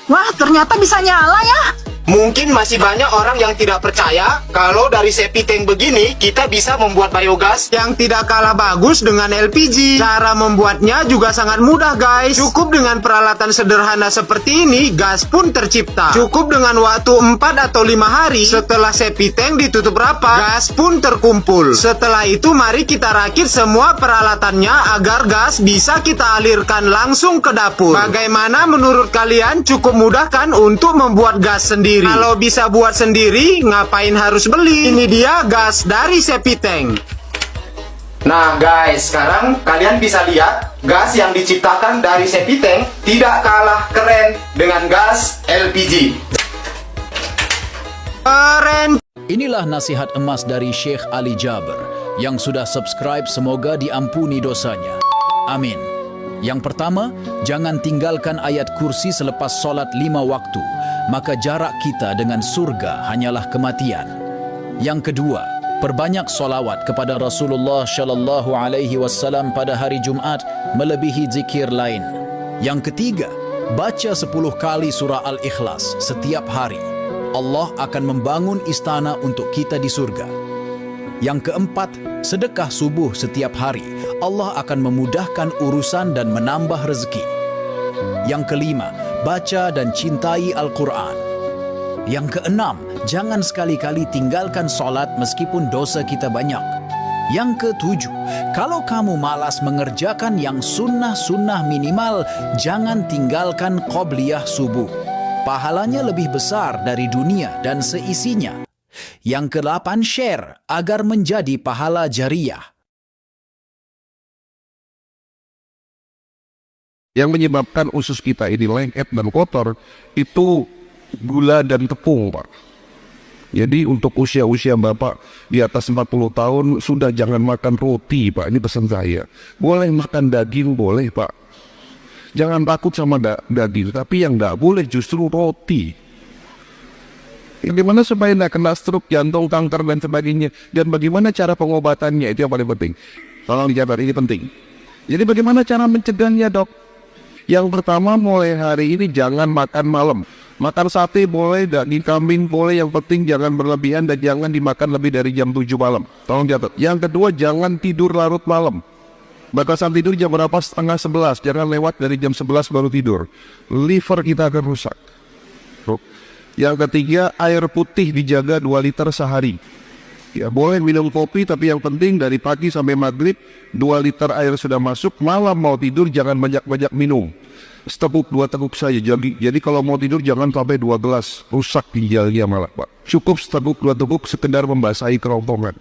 Wah, ternyata bisa nyala ya. Mungkin masih banyak orang yang tidak percaya kalau dari septic tank begini kita bisa membuat biogas yang tidak kalah bagus dengan LPG. Cara membuatnya juga sangat mudah guys. Cukup dengan peralatan sederhana seperti ini, gas pun tercipta. Cukup dengan waktu 4 atau 5 hari setelah septic tank ditutup rapat, gas pun terkumpul. Setelah itu mari kita rakit semua peralatannya agar gas bisa kita alirkan langsung ke dapur. Bagaimana menurut kalian, cukup mudah kan untuk membuat gas sendiri? Kalau bisa buat sendiri, ngapain harus beli? Ini dia gas dari septic tank. Nah guys, sekarang kalian bisa lihat gas yang diciptakan dari septic tank tidak kalah keren dengan gas LPG. Keren. Inilah nasihat emas dari Syekh Ali Jaber. Yang sudah subscribe semoga diampuni dosanya. Amin. Yang pertama, jangan tinggalkan ayat kursi selepas solat 5 waktu. Maka jarak kita dengan surga hanyalah kematian. Yang kedua, perbanyak solawat kepada Rasulullah Shallallahu Alaihi Wasallam pada hari Jumat melebihi zikir lain. Yang ketiga, baca 10 kali surah Al-Ikhlas setiap hari. Allah akan membangun istana untuk kita di surga. Yang keempat, sedekah subuh setiap hari. Allah akan memudahkan urusan dan menambah rezeki. Yang kelima, baca dan cintai Al-Quran. Yang keenam, jangan sekali-kali tinggalkan solat meskipun dosa kita banyak. Yang ketujuh, kalau kamu malas mengerjakan yang sunnah-sunnah minimal, jangan tinggalkan qobliyah subuh. Pahalanya lebih besar dari dunia dan seisinya. Yang kedelapan, share agar menjadi pahala jariah. Yang menyebabkan usus kita ini lengket dan kotor itu gula dan tepung, Pak. Jadi untuk usia-usia Bapak di atas 40 tahun sudah jangan makan roti, Pak. Ini pesan saya. Boleh makan daging, boleh, Pak. Jangan takut sama daging, tapi yang tidak boleh justru roti. Bagaimana supaya tidak kena stroke, jantung, kanker, dan sebagainya. Dan bagaimana cara pengobatannya, itu yang paling penting. Tolong dijawab, ini penting. Jadi bagaimana cara mencegahnya, dok? Yang pertama, mulai hari ini jangan makan malam. Makan sate boleh, daging kambing boleh, yang penting jangan berlebihan dan jangan dimakan lebih dari jam 7 malam. Tolong catat. Yang kedua, jangan tidur larut malam. Batasan tidur jam berapa? Setengah 11. Jangan lewat dari jam 11 baru tidur. Liver kita akan rusak. Yang ketiga, air putih dijaga 2 liter sehari. Ya, boleh minum kopi, tapi yang penting dari pagi sampai maghrib 2 liter air sudah masuk. Malam mau tidur jangan banyak-banyak minum. Seteguk 2 teguk saja. Jadi kalau mau tidur jangan sampai 2 gelas. Rusak ginjalnya malah, Pak. Cukup seteguk 2 teguk sekedar membasahi kerongkongan.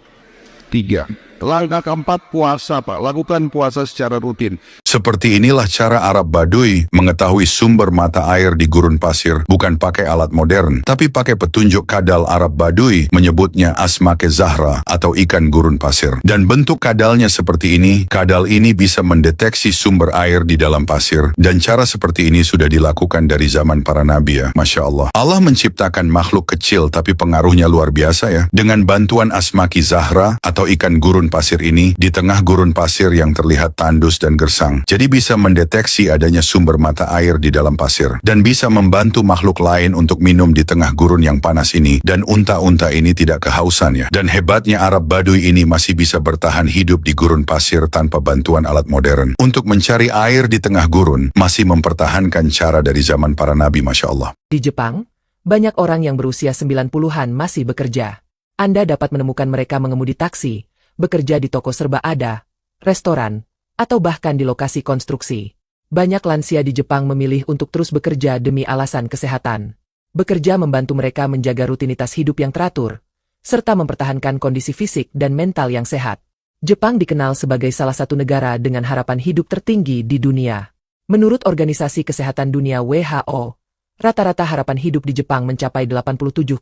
3. Langkah keempat, puasa, Pak. Lakukan puasa secara rutin. Seperti inilah cara Arab Baduy mengetahui sumber mata air di gurun pasir, bukan pakai alat modern, tapi pakai petunjuk kadal Arab Baduy, menyebutnya asmake zahra atau ikan gurun pasir. Dan bentuk kadalnya seperti ini. Kadal ini bisa mendeteksi sumber air di dalam pasir, dan cara seperti ini sudah dilakukan dari zaman para nabi ya. Masya Allah. Allah menciptakan makhluk kecil tapi pengaruhnya luar biasa ya. Dengan bantuan asmaki zahra atau ikan gurun gurun pasir ini di tengah gurun pasir yang terlihat tandus dan gersang. Jadi bisa mendeteksi adanya sumber mata air di dalam pasir dan bisa membantu makhluk lain untuk minum di tengah gurun yang panas ini, dan unta-unta ini tidak kehausan ya. Dan hebatnya Arab Baduy ini masih bisa bertahan hidup di gurun pasir tanpa bantuan alat modern. Untuk mencari air di tengah gurun masih mempertahankan cara dari zaman para nabi, Masya Allah. Di Jepang, banyak orang yang berusia 90-an masih bekerja. Anda dapat menemukan mereka mengemudi taksi, bekerja di toko serba ada, restoran, atau bahkan di lokasi konstruksi. Banyak lansia di Jepang memilih untuk terus bekerja demi alasan kesehatan. Bekerja membantu mereka menjaga rutinitas hidup yang teratur, serta mempertahankan kondisi fisik dan mental yang sehat. Jepang dikenal sebagai salah satu negara dengan harapan hidup tertinggi di dunia. Menurut Organisasi Kesehatan Dunia WHO, rata-rata harapan hidup di Jepang mencapai 87,2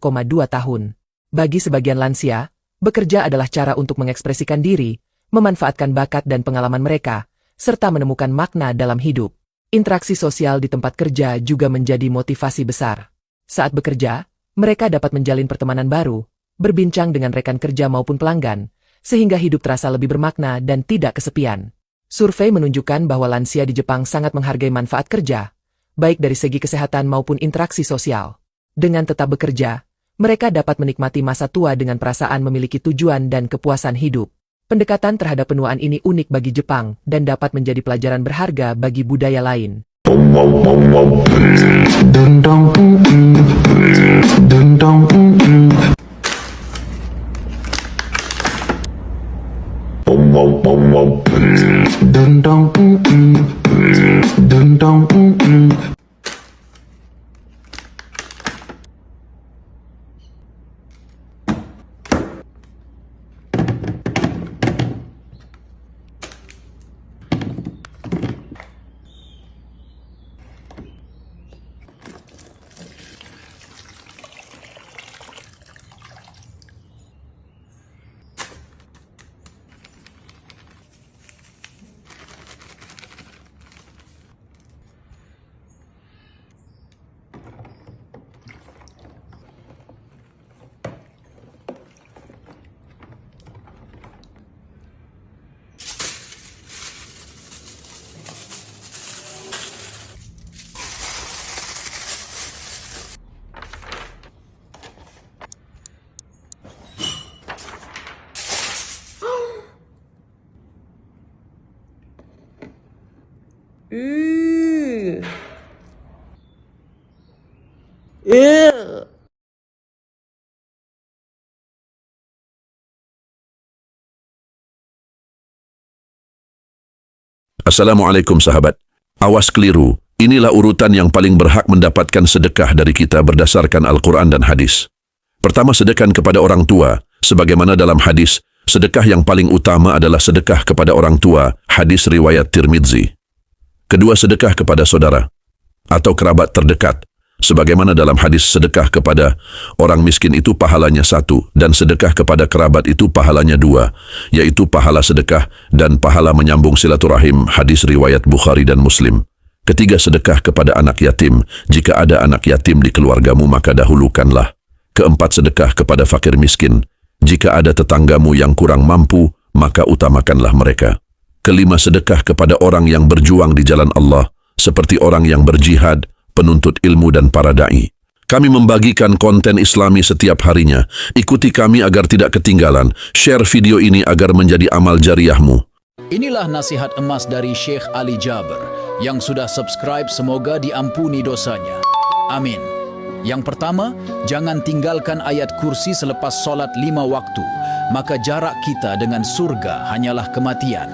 tahun. Bagi sebagian lansia, bekerja adalah cara untuk mengekspresikan diri, memanfaatkan bakat dan pengalaman mereka, serta menemukan makna dalam hidup. Interaksi sosial di tempat kerja juga menjadi motivasi besar. Saat bekerja, mereka dapat menjalin pertemanan baru, berbincang dengan rekan kerja maupun pelanggan, sehingga hidup terasa lebih bermakna dan tidak kesepian. Survei menunjukkan bahwa lansia di Jepang sangat menghargai manfaat kerja, baik dari segi kesehatan maupun interaksi sosial. Dengan tetap bekerja, mereka dapat menikmati masa tua dengan perasaan memiliki tujuan dan kepuasan hidup. Pendekatan terhadap penuaan ini unik bagi Jepang dan dapat menjadi pelajaran berharga bagi budaya lain. Assalamualaikum sahabat. Awas keliru, inilah urutan yang paling berhak mendapatkan sedekah dari kita berdasarkan Al-Quran dan hadis. Pertama, sedekah kepada orang tua. Sebagaimana dalam hadis, sedekah yang paling utama adalah sedekah kepada orang tua, hadis riwayat Tirmidzi. Kedua, sedekah kepada saudara atau kerabat terdekat. Sebagaimana dalam hadis, sedekah kepada orang miskin itu pahalanya 1, dan sedekah kepada kerabat itu pahalanya 2, yaitu pahala sedekah dan pahala menyambung silaturahim, hadis riwayat Bukhari dan Muslim. Ketiga, sedekah kepada anak yatim. Jika ada anak yatim di keluargamu, maka dahulukanlah. Keempat, sedekah kepada fakir miskin. Jika ada tetanggamu yang kurang mampu, maka utamakanlah mereka. Kelima, sedekah kepada orang yang berjuang di jalan Allah, seperti orang yang berjihad, penuntut ilmu dan para da'i. Kami membagikan konten Islami setiap harinya. Ikuti kami agar tidak ketinggalan. Share video ini agar menjadi amal jariahmu. Inilah nasihat emas dari Syekh Ali Jaber. Yang sudah subscribe semoga diampuni dosanya. Amin. Yang pertama, jangan tinggalkan ayat kursi selepas solat 5 waktu. Maka jarak kita dengan surga hanyalah kematian.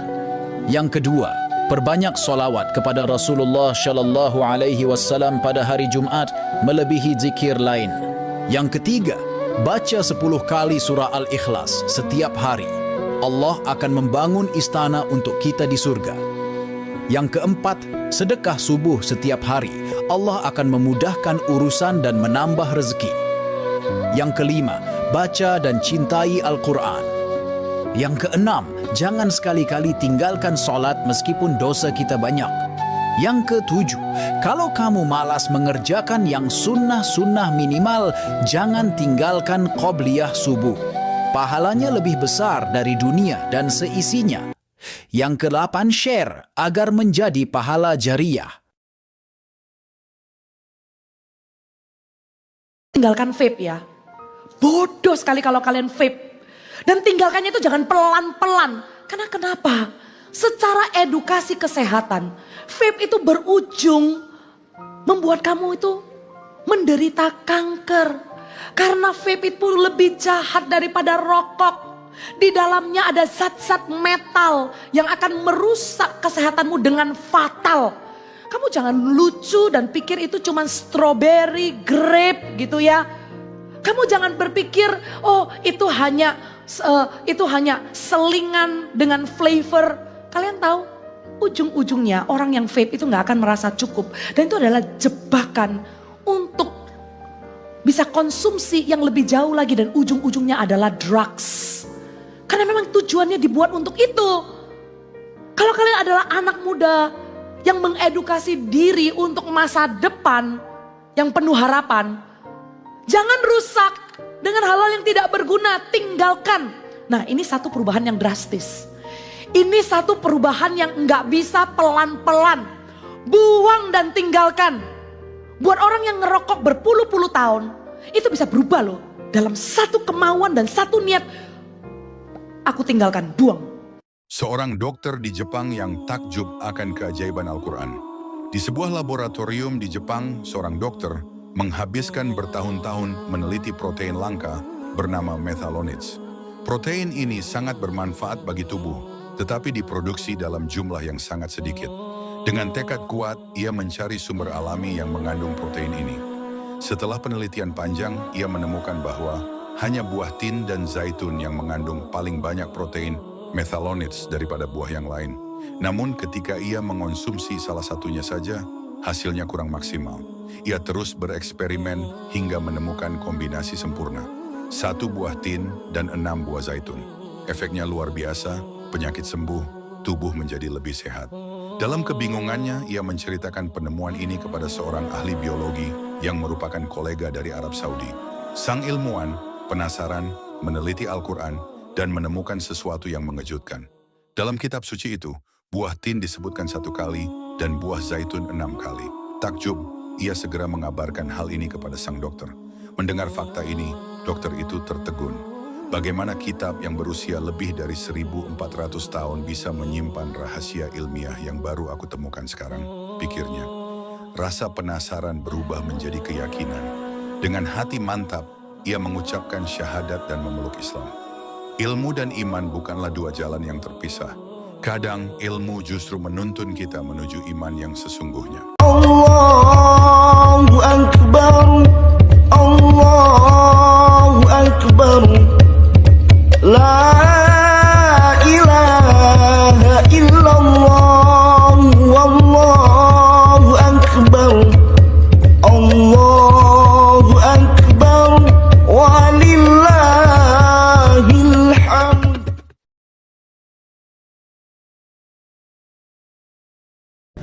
Yang kedua, perbanyak solawat kepada Rasulullah Shallallahu Alaihi Wasallam pada hari Jumat melebihi zikir lain. Yang ketiga, baca 10 kali surah Al-Ikhlas setiap hari. Allah akan membangun istana untuk kita di surga. Yang keempat, sedekah subuh setiap hari. Allah akan memudahkan urusan dan menambah rezeki. Yang kelima, baca dan cintai Al-Quran. Yang keenam, jangan sekali-kali tinggalkan solat meskipun dosa kita banyak. Yang ketujuh, kalau kamu malas mengerjakan yang sunnah-sunnah minimal, jangan tinggalkan qobliyah subuh. pahalanya lebih besar dari dunia dan seisinya. Yang ke-8, share agar menjadi pahala jariah. Tinggalkan vape ya. Bodoh sekali kalau kalian vape. Dan tinggalkannya itu jangan pelan-pelan. Karena kenapa? Secara edukasi kesehatan, vape itu berujung membuat kamu itu menderita kanker. Karena vape itu lebih jahat daripada rokok. Di dalamnya ada zat-zat metal yang akan merusak kesehatanmu dengan fatal. Kamu jangan lucu dan pikir itu cuma strawberry, grape gitu ya. Kamu jangan berpikir, oh itu hanya selingan dengan flavor. Kalian tahu, ujung-ujungnya orang yang vape itu nggak akan merasa cukup. Dan itu adalah jebakan untuk bisa konsumsi yang lebih jauh lagi. Dan ujung-ujungnya adalah drugs. Karena memang tujuannya dibuat untuk itu. Kalau kalian adalah anak muda yang mengedukasi diri untuk masa depan yang penuh harapan, jangan rusak dengan hal-hal yang tidak berguna, tinggalkan. Nah, ini satu perubahan yang drastis. Ini satu perubahan yang nggak bisa pelan-pelan. Buang dan tinggalkan. Buat orang yang ngerokok berpuluh-puluh tahun, itu bisa berubah loh. Dalam satu kemauan dan satu niat, aku tinggalkan, buang. Seorang dokter di Jepang yang takjub akan keajaiban Al-Quran. Di sebuah laboratorium di Jepang, seorang dokter menghabiskan bertahun-tahun meneliti protein langka bernama methalonids. Protein ini sangat bermanfaat bagi tubuh, tetapi diproduksi dalam jumlah yang sangat sedikit. Dengan tekad kuat, ia mencari sumber alami yang mengandung protein ini. Setelah penelitian panjang, ia menemukan bahwa hanya buah tin dan zaitun yang mengandung paling banyak protein methalonids daripada buah yang lain. Namun ketika ia mengonsumsi salah satunya saja, hasilnya kurang maksimal. Ia terus bereksperimen hingga menemukan kombinasi sempurna. 1 buah tin dan 6 buah zaitun. Efeknya luar biasa, penyakit sembuh, tubuh menjadi lebih sehat. Dalam kebingungannya, ia menceritakan penemuan ini kepada seorang ahli biologi yang merupakan kolega dari Arab Saudi. Sang ilmuwan penasaran, meneliti Al-Quran, dan menemukan sesuatu yang mengejutkan. Dalam kitab suci itu, buah tin disebutkan 1 kali dan buah zaitun 6 kali. Takjub, ia segera mengabarkan hal ini kepada sang dokter. Mendengar fakta ini, dokter itu tertegun. Bagaimana kitab yang berusia lebih dari 1400 tahun bisa menyimpan rahasia ilmiah yang baru aku temukan sekarang, pikirnya. Rasa penasaran berubah menjadi keyakinan. Dengan hati mantap, ia mengucapkan syahadat dan memeluk Islam. Ilmu dan iman bukanlah 2 jalan yang terpisah. Kadang ilmu justru menuntun kita menuju iman yang sesungguhnya. Allahu Akbar, Allahu Akbar, La ilaha illallah, Wallahu Akbar, Allahu Akbar, walillahil hamd.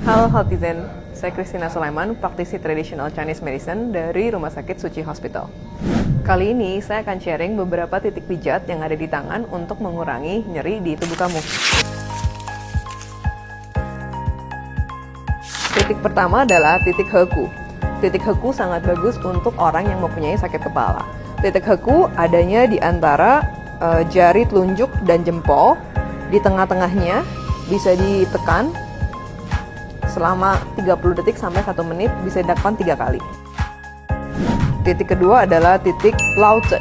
Halo Healthizen, saya Christina Sulaiman, praktisi traditional Chinese medicine dari Rumah Sakit Suci Hospital. Kali ini saya akan sharing beberapa titik pijat yang ada di tangan untuk mengurangi nyeri di tubuh kamu. Titik pertama adalah titik heku. Titik heku sangat bagus untuk orang yang mempunyai sakit kepala. Titik heku adanya di antara jari telunjuk dan jempol. Di tengah-tengahnya bisa ditekan selama 30 detik sampai 1 menit, bisa dilakukan 3 kali. Titik kedua adalah titik Lauten.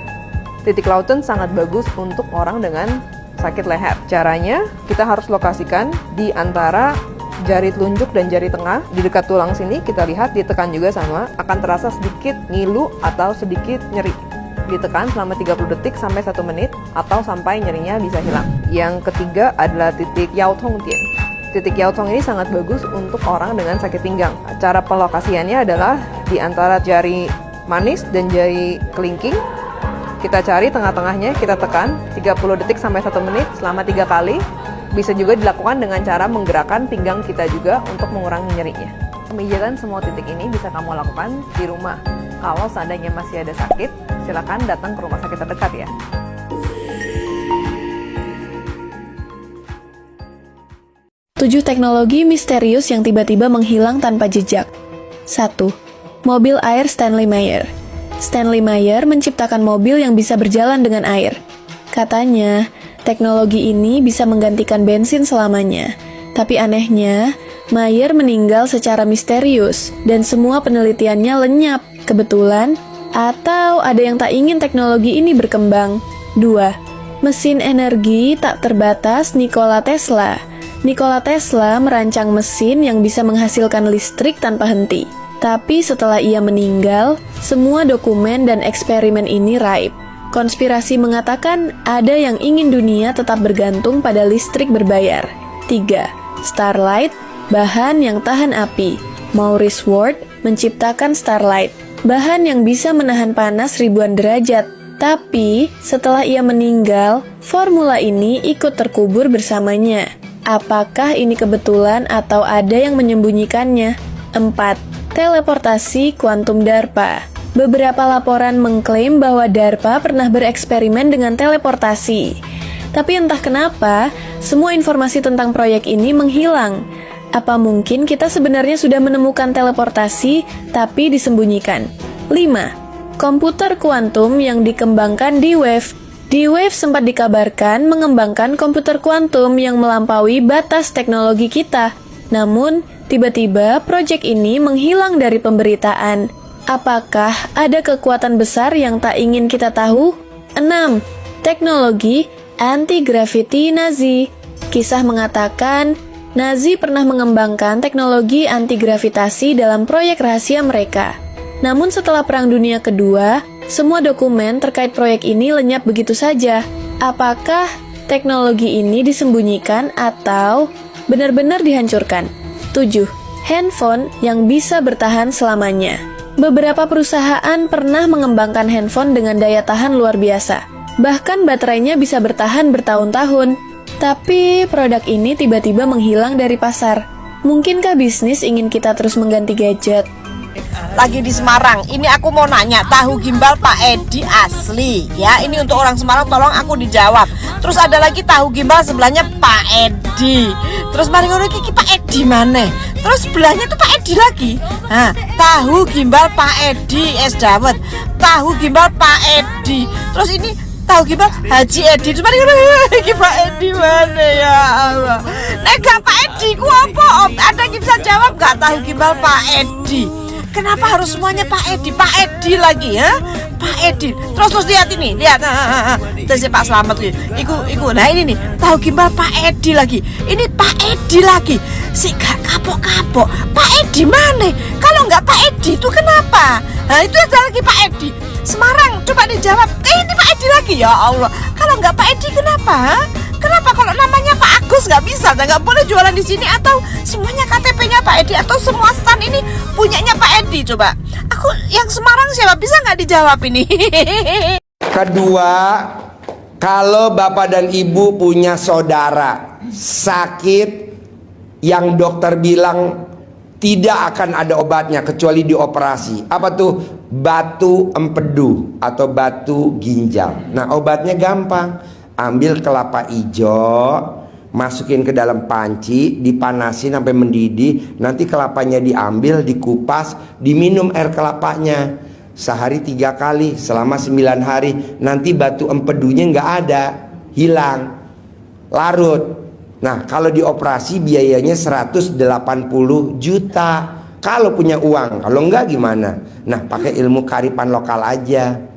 Titik Lauten sangat bagus untuk orang dengan sakit leher. Caranya, kita harus lokasikan di antara jari telunjuk dan jari tengah. Di dekat tulang sini kita lihat ditekan juga sama, akan terasa sedikit ngilu atau sedikit nyeri. Ditekan selama 30 detik sampai 1 menit atau sampai nyerinya bisa hilang. Yang ketiga adalah titik Yao Tong Tien. Titik Yao Tong ini sangat bagus untuk orang dengan sakit pinggang. Cara pelokasiannya adalah di antara jari manis dan jari kelingking. Kita cari tengah-tengahnya, kita tekan 30 detik sampai 1 menit selama 3 kali. Bisa juga dilakukan dengan cara menggerakkan pinggang kita juga untuk mengurangi nyerinya. Pemijatan semua titik ini bisa kamu lakukan di rumah. Kalau seandainya masih ada sakit, silakan datang ke rumah sakit terdekat ya. 7 teknologi misterius yang tiba-tiba menghilang tanpa jejak. 1. Mobil air Stanley Meyer. Stanley Meyer menciptakan mobil yang bisa berjalan dengan air. Katanya, teknologi ini bisa menggantikan bensin selamanya. Tapi anehnya, Meyer meninggal secara misterius dan semua penelitiannya lenyap. Kebetulan, atau ada yang tak ingin teknologi ini berkembang. 2. Mesin energi tak terbatas Nikola Tesla. Nikola Tesla merancang mesin yang bisa menghasilkan listrik tanpa henti. Tapi setelah ia meninggal, semua dokumen dan eksperimen ini raib. Konspirasi mengatakan ada yang ingin dunia tetap bergantung pada listrik berbayar. 3. Starlight, bahan yang tahan api. Maurice Ward menciptakan Starlight, bahan yang bisa menahan panas ribuan derajat. Tapi, setelah ia meninggal, formula ini ikut terkubur bersamanya. Apakah ini kebetulan atau ada yang menyembunyikannya? 4. Teleportasi kuantum DARPA. Beberapa laporan mengklaim bahwa DARPA pernah bereksperimen dengan teleportasi. Tapi entah kenapa, semua informasi tentang proyek ini menghilang. Apa mungkin kita sebenarnya sudah menemukan teleportasi, tapi disembunyikan? 5. Komputer kuantum yang dikembangkan D-Wave. D-Wave sempat dikabarkan mengembangkan komputer kuantum yang melampaui batas teknologi kita. Namun, tiba-tiba proyek ini menghilang dari pemberitaan. Apakah ada kekuatan besar yang tak ingin kita tahu? 6. Teknologi anti-gravity Nazi. Kisah mengatakan, Nazi pernah mengembangkan teknologi anti-gravitasi dalam proyek rahasia mereka. Namun setelah Perang Dunia Kedua, semua dokumen terkait proyek ini lenyap begitu saja. Apakah teknologi ini disembunyikan atau benar-benar dihancurkan? 7. Handphone yang bisa bertahan selamanya. Beberapa perusahaan pernah mengembangkan handphone dengan daya tahan luar biasa. Bahkan baterainya bisa bertahan bertahun-tahun. Tapi produk ini tiba-tiba menghilang dari pasar. Mungkinkah bisnis ingin kita terus mengganti gadget? Lagi di Semarang, ini aku mau nanya, tahu gimbal Pak Edi asli ya, ini untuk orang Semarang, tolong aku dijawab. Terus ada lagi tahu gimbal sebelahnya Pak Edi. Terus mari ngono iki Pak Edi mana? Terus sebelahnya tuh Pak Edi lagi. Nah, tahu gimbal Pak Edi es dawet. Tahu gimbal Pak Edi. Terus ini tahu gimbal Haji Edi. Terus mari ngono iki Pak Edi mana ya Allah. Nek gak Pak Edi ku apa? Ada yang bisa jawab gak tahu gimbal Pak Edi? Kenapa harus semuanya Pak Edi? Pak Edi lagi ya? Pak Edi. Terus lihat ini, lihat. Terus Pak Slamet iku. Nah ini nih, tahu gimbal Pak Edi lagi. Ini Pak Edi lagi. Si gak kapok-kapok. Pak Edi mana? Kalau nggak Pak Edi itu kenapa? Nah itu ada lagi Pak Edi. Semarang, coba dijawab. Ini Pak Edi lagi ya Allah. Kalau nggak Pak Edi kenapa? Kenapa kalau namanya Pak Agus nggak bisa, nggak boleh jualan di sini, atau semuanya KTP-nya Pak Edi, atau semua stand ini punyanya Pak Edi? Coba, aku yang Semarang siapa, bisa nggak dijawab ini? Kedua, kalau bapak dan ibu punya saudara sakit yang dokter bilang tidak akan ada obatnya kecuali dioperasi, apa tuh? Batu empedu atau batu ginjal. Nah obatnya gampang. Ambil kelapa hijau, masukin ke dalam panci, dipanasin sampai mendidih. Nanti kelapanya diambil, dikupas, diminum air kelapanya. Sehari 3 kali, selama 9 hari. Nanti batu empedunya nggak ada, hilang, larut. Nah kalau dioperasi biayanya 180 juta. Kalau punya uang, kalau enggak gimana? Nah pakai ilmu kearifan lokal aja.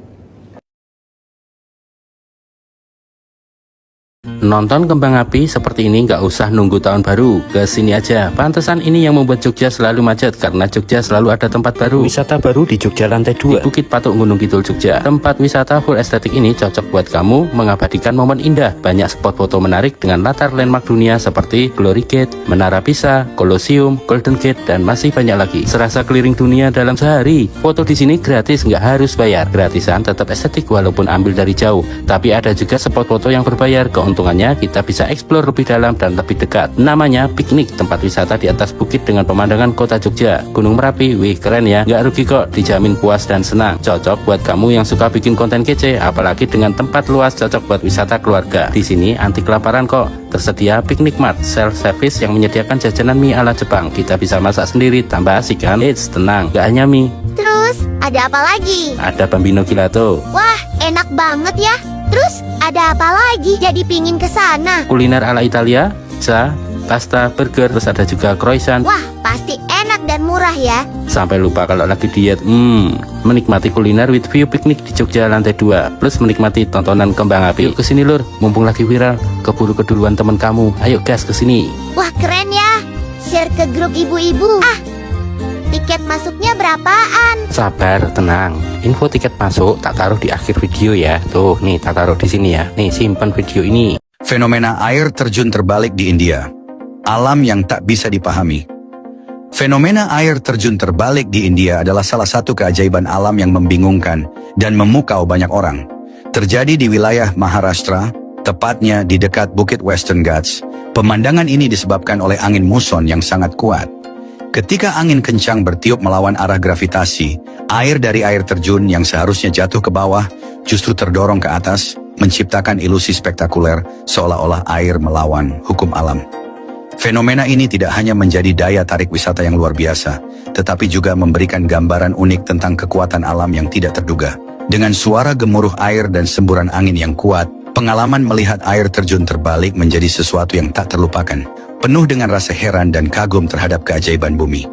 Nonton kembang api seperti ini nggak usah nunggu tahun baru, ke sini aja. Pantesan ini yang membuat Jogja selalu macet, karena Jogja selalu ada tempat baru. Wisata baru di Jogja lantai 2, di Bukit Patuk Gunung Kidul Jogja. Tempat wisata full estetik ini cocok buat kamu mengabadikan momen indah. Banyak spot foto menarik dengan latar landmark dunia seperti Glory Gate, Menara Pisa, Colosseum, Golden Gate, dan masih banyak lagi. Serasa keliling dunia dalam sehari. Foto di sini gratis, nggak harus bayar. Gratisan tetap estetik walaupun ambil dari jauh. Tapi ada juga spot foto yang berbayar, keuntungan Keuntungannya kita bisa eksplor lebih dalam dan lebih dekat. Namanya piknik, tempat wisata di atas bukit dengan pemandangan kota Jogja. Gunung Merapi, wih keren ya. Nggak rugi kok, dijamin puas dan senang. Cocok buat kamu yang suka bikin konten kece, apalagi dengan tempat luas cocok buat wisata keluarga. Di sini anti kelaparan kok. Tersedia piknik mart, self service yang menyediakan jajanan mie ala Jepang. Kita bisa masak sendiri, tambah asik kan? Eits, tenang, gak hanya mie. Terus, ada apa lagi? Ada Bambino Gelato. Wah, enak banget ya. Terus, ada apa lagi? Jadi pingin ke sana. Kuliner ala Italia, pizza, pasta, burger, terus ada juga croissant. Wah, pasti enak dan murah ya. Sampai lupa kalau lagi diet. Menikmati kuliner with view piknik di Jogja lantai 2, plus menikmati tontonan kembang api. Yuk kesini lur, mumpung lagi viral. Keburu keduluan temen kamu. Ayo gas kesini. Wah, keren ya. Share ke grup ibu-ibu. Tiket masuknya berapaan? Sabar, tenang. Info tiket masuk tak taruh di akhir video ya. Tuh, nih tak taruh di sini ya. Nih, simpan video ini. Fenomena air terjun terbalik di India. Alam yang tak bisa dipahami. Fenomena air terjun terbalik di India adalah salah satu keajaiban alam yang membingungkan dan memukau banyak orang. Terjadi di wilayah Maharashtra, tepatnya di dekat Bukit Western Ghats. Pemandangan ini disebabkan oleh angin muson yang sangat kuat. Ketika angin kencang bertiup melawan arah gravitasi, air dari air terjun yang seharusnya jatuh ke bawah justru terdorong ke atas, menciptakan ilusi spektakuler seolah-olah air melawan hukum alam. Fenomena ini tidak hanya menjadi daya tarik wisata yang luar biasa, tetapi juga memberikan gambaran unik tentang kekuatan alam yang tidak terduga. Dengan suara gemuruh air dan semburan angin yang kuat, pengalaman melihat air terjun terbalik menjadi sesuatu yang tak terlupakan, penuh dengan rasa heran dan kagum terhadap keajaiban bumi.